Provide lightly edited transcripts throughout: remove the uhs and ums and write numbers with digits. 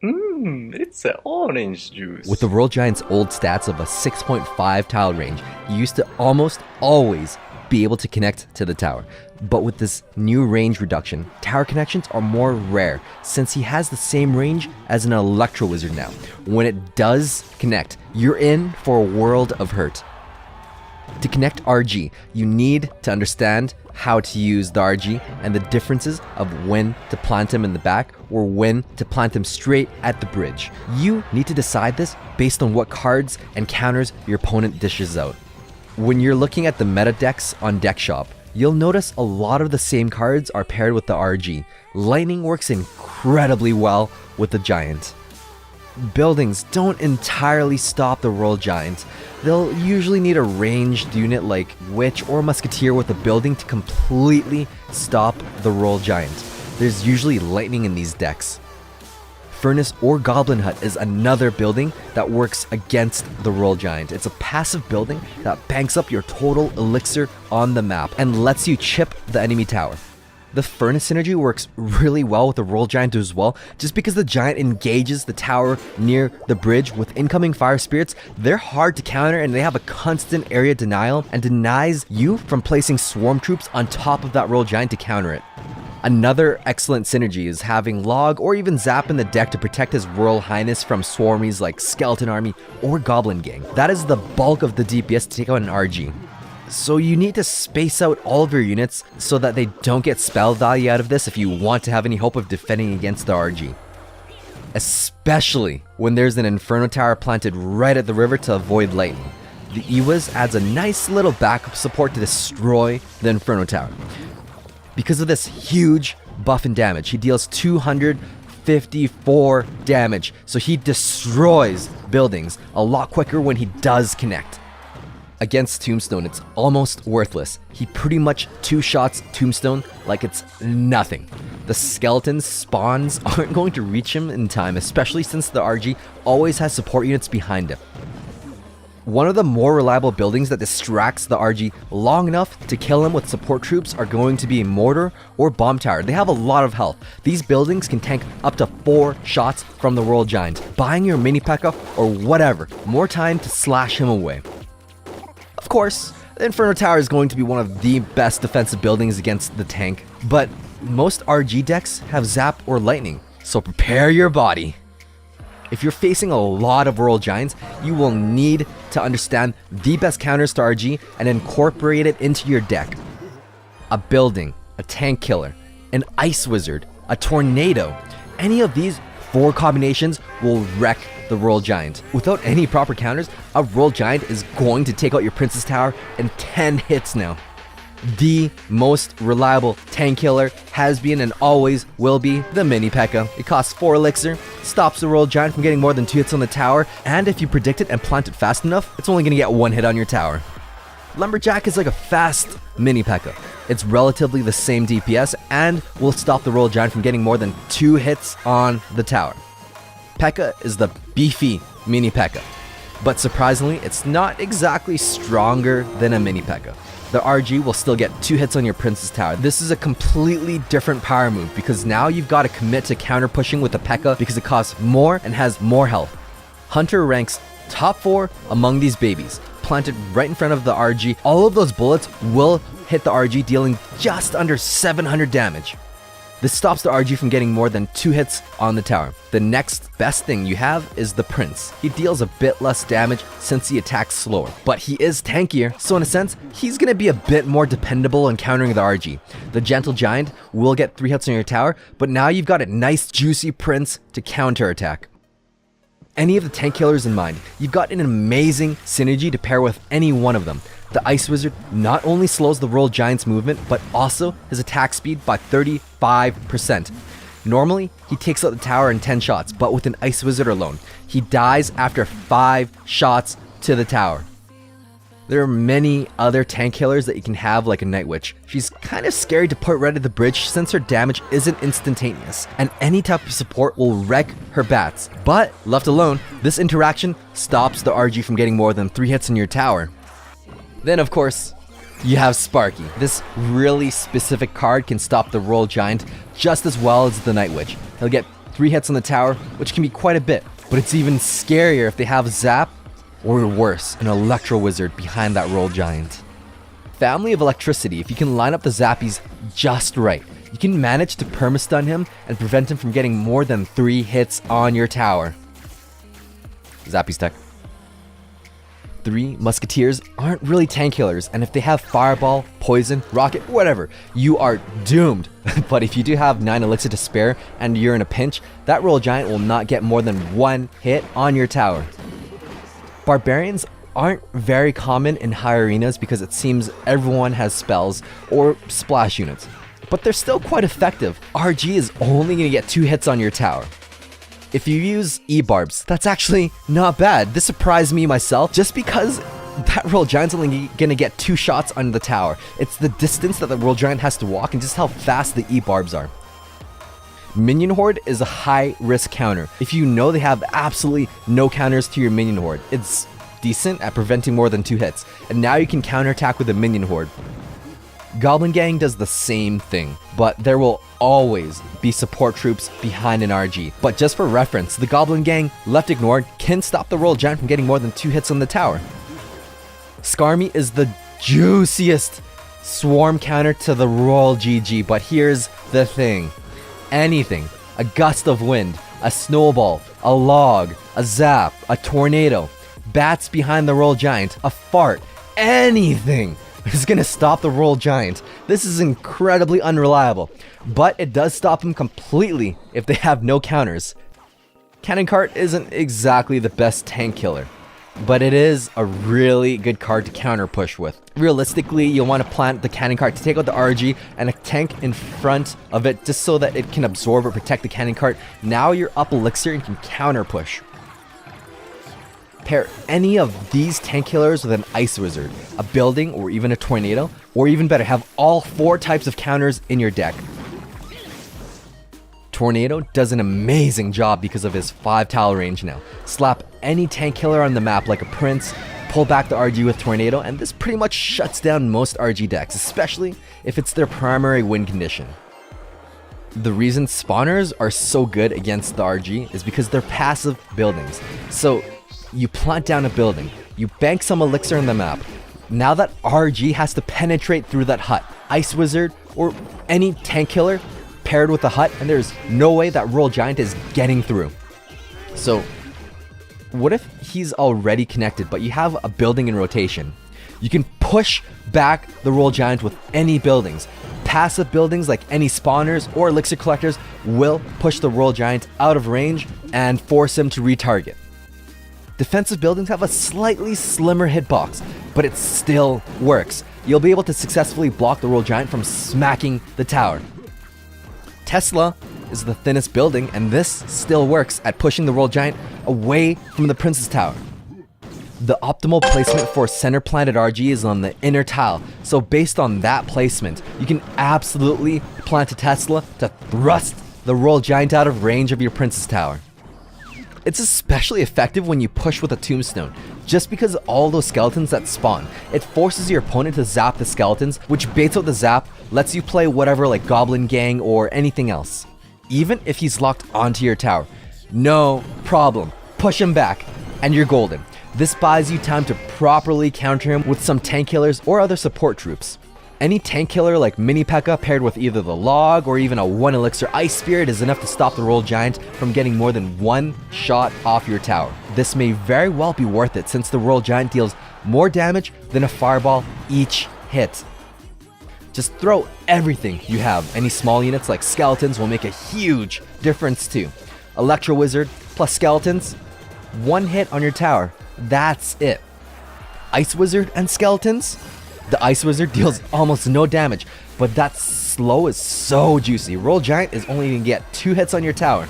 It's an orange juice. With the Royal Giant's old stats of a 6.5 tile range, you used to almost always be able to connect to the tower. But with this new range reduction, tower connections are more rare since he has the same range as an Electro Wizard now. When it does connect, you're in for a world of hurt. To connect RG, you need to understand how to use the RG and the differences of when to plant him in the back or when to plant him straight at the bridge. You need to decide this based on what cards and counters your opponent dishes out. When you're looking at the meta decks on Deck Shop, you'll notice a lot of the same cards are paired with the RG. Lightning works incredibly well with the Giant. Buildings don't entirely stop the Royal Giant. They'll usually need a ranged unit like Witch or Musketeer with a building to completely stop the Royal Giant. There's usually lightning in these decks. Furnace or Goblin Hut is another building that works against the Royal Giant. It's a passive building that banks up your total elixir on the map and lets you chip the enemy tower. The Furnace synergy works really well with the Royal Giant as well, just because the Giant engages the tower near the bridge with incoming Fire Spirits. They're hard to counter and they have a constant area denial and denies you from placing Swarm Troops on top of that Royal Giant to counter it. Another excellent synergy is having Log or even Zap in the deck to protect his Royal Highness from swarmies like Skeleton Army or Goblin Gang. That is the bulk of the DPS to take out an RG. So you need to space out all of your units so that they don't get spell value out of this if you want to have any hope of defending against the RG. Especially when there's an Inferno Tower planted right at the river to avoid lightning. The Ewiz adds a nice little backup support to destroy the Inferno Tower. Because of this huge buff and damage, he deals 254 damage, so he destroys buildings a lot quicker when he does connect. Against Tombstone, it's almost worthless. He pretty much two-shots Tombstone like it's nothing. The skeleton spawns aren't going to reach him in time, especially since the RG always has support units behind him. One of the more reliable buildings that distracts the RG long enough to kill him with support troops are going to be Mortar or Bomb Tower. They have a lot of health. These buildings can tank up to 4 shots from the Royal Giant, buying your mini P.E.K.K.A. or whatever more time to slash him away. Of course, the Inferno Tower is going to be one of the best defensive buildings against the tank, but most RG decks have Zap or Lightning, so prepare your body. If you're facing a lot of Royal Giants, you will need to understand the best counters to RG and incorporate it into your deck. A building, a tank killer, an ice wizard, a tornado, any of these 4 combinations will wreck the Royal Giant. Without any proper counters, a Royal Giant is going to take out your Princess Tower in 10 hits now. The most reliable tank killer has been and always will be the mini P.E.K.K.A. It costs 4 elixir, stops the Royal Giant from getting more than 2 hits on the tower, and if you predict it and plant it fast enough, it's only going to get 1 hit on your tower. Lumberjack is like a fast mini P.E.K.K.A. It's relatively the same DPS and will stop the Royal Giant from getting more than 2 hits on the tower. P.E.K.K.A. is the beefy mini P.E.K.K.A. But surprisingly, it's not exactly stronger than a mini P.E.K.K.A. The RG will still get 2 hits on your Princess Tower. This is a completely different power move because now you've got to commit to counter pushing with the P.E.K.K.A. because it costs more and has more health. Hunter ranks top 4 among these babies. Planted right in front of the RG, all of those bullets will hit the RG, dealing just under 700 damage. This stops the RG from getting more than 2 hits on the tower. The next best thing you have is the Prince. He deals a bit less damage since he attacks slower, but he is tankier, so in a sense, he's gonna be a bit more dependable on countering the RG. The Gentle Giant will get 3 hits on your tower, but now you've got a nice juicy Prince to counterattack. Any of the tank killers in mind, you've got an amazing synergy to pair with any one of them. The Ice Wizard not only slows the Royal Giant's movement, but also his attack speed by 35%. Normally, he takes out the tower in 10 shots, but with an Ice Wizard alone, he dies after 5 shots to the tower. There are many other tank killers that you can have, like a Night Witch. She's kind of scary to put right at the bridge since her damage isn't instantaneous, and any type of support will wreck her bats. But, left alone, this interaction stops the RG from getting more than 3 hits on your tower. Then, of course, you have Sparky. This really specific card can stop the Royal Giant just as well as the Night Witch. He'll get 3 hits on the tower, which can be quite a bit. But it's even scarier if they have Zap, or worse, an Electro Wizard behind that Royal Giant. Family of Electricity, if you can line up the Zappies just right, you can manage to permastun him and prevent him from getting more than 3 hits on your tower. Zappy's tech. 3 Musketeers aren't really tank killers, and if they have Fireball, Poison, Rocket, whatever, you are doomed. But if you do have 9 Elixir to spare and you're in a pinch, that Royal Giant will not get more than 1 hit on your tower. Barbarians aren't very common in high arenas because it seems everyone has spells or splash units, but they're still quite effective. RG is only going to get 2 hits on your tower. If you use E-Barbs, that's actually not bad. This surprised me myself just because that Royal Giant's only gonna get 2 shots on the tower. It's the distance that the Royal Giant has to walk and just how fast the E-Barbs are. Minion Horde is a high risk counter. If you know they have absolutely no counters to your Minion Horde, it's decent at preventing more than 2 hits. And now you can counterattack with a Minion Horde. Goblin Gang does the same thing, but there will always be support troops behind an RG. But just for reference, the Goblin Gang, left ignored, can stop the Royal Giant from getting more than 2 hits on the tower. Skarmy is the juiciest swarm counter to the Royal GG, but here's the thing. Anything, a gust of wind, a snowball, a log, a zap, a tornado, bats behind the Royal Giant, a fart, anything is gonna stop the Royal Giant. This is incredibly unreliable, but it does stop them completely if they have no counters. Cannon Cart isn't exactly the best tank killer, but it is a really good card to counter push with. Realistically, you'll want to plant the Cannon Cart to take out the RG and a tank in front of it just so that it can absorb or protect the Cannon Cart. Now you're up Elixir and can counter push. Pair any of these tank killers with an Ice Wizard, a Building, or even a Tornado, or even better, have all 4 types of counters in your deck. Tornado does an amazing job because of his 5 tile range now. Slap any tank killer on the map like a Prince, pull back the RG with Tornado, and this pretty much shuts down most RG decks, especially if it's their primary win condition. The reason spawners are so good against the RG is because they're passive buildings. So you plant down a building, you bank some elixir on the map. Now that RG has to penetrate through that hut. Ice Wizard or any tank killer paired with a hut, and there's no way that Royal Giant is getting through. So what if he's already connected, but you have a building in rotation? You can push back the Royal Giant with any buildings. Passive buildings like any spawners or elixir collectors will push the Royal Giant out of range and force him to retarget. Defensive buildings have a slightly slimmer hitbox, but it still works. You'll be able to successfully block the Royal Giant from smacking the tower. Tesla is the thinnest building, and this still works at pushing the Royal Giant away from the Prince's Tower. The optimal placement for center planted RG is on the inner tile, so based on that placement, you can absolutely plant a Tesla to thrust the Royal Giant out of range of your Prince's Tower. It's especially effective when you push with a Tombstone, just because of all those skeletons that spawn. It forces your opponent to zap the skeletons, which baits out the zap, lets you play whatever like Goblin Gang or anything else. Even if he's locked onto your tower, no problem. Push him back, and you're golden. This buys you time to properly counter him with some tank killers or other support troops. Any tank killer like Mini P.E.K.K.A paired with either the Log or even a 1 Elixir Ice Spirit is enough to stop the Royal Giant from getting more than 1 shot off your tower. This may very well be worth it since the Royal Giant deals more damage than a Fireball each hit. Just throw everything you have. Any small units like Skeletons will make a huge difference too. Electro Wizard plus Skeletons, 1 hit on your tower. That's it. Ice Wizard and Skeletons? The Ice Wizard deals almost no damage, but that slow is so juicy. Royal Giant is only going to get 2 hits on your tower.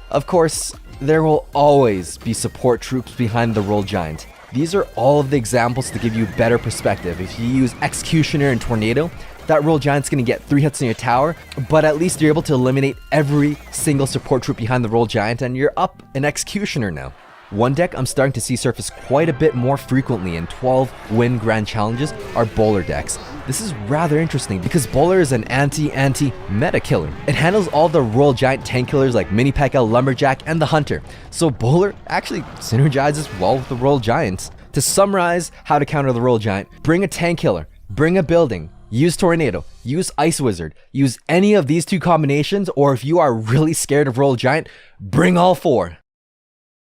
Of course, there will always be support troops behind the Royal Giant. These are all of the examples to give you better perspective. If you use Executioner and Tornado, that Royal Giant's going to get 3 hits on your tower, but at least you're able to eliminate every single support troop behind the Royal Giant, and you're up an Executioner now. One deck I'm starting to see surface quite a bit more frequently in 12 win grand challenges are bowler decks. This is rather interesting because Bowler is an anti-meta killer. It handles all the Royal Giant tank killers like Mini P.E.K.K.A, Lumberjack, and the Hunter. So Bowler actually synergizes well with the Royal Giants. To summarize how to counter the Royal Giant, bring a tank killer, bring a building, use Tornado, use Ice Wizard, use any of these two combinations, or if you are really scared of Royal Giant, bring all four.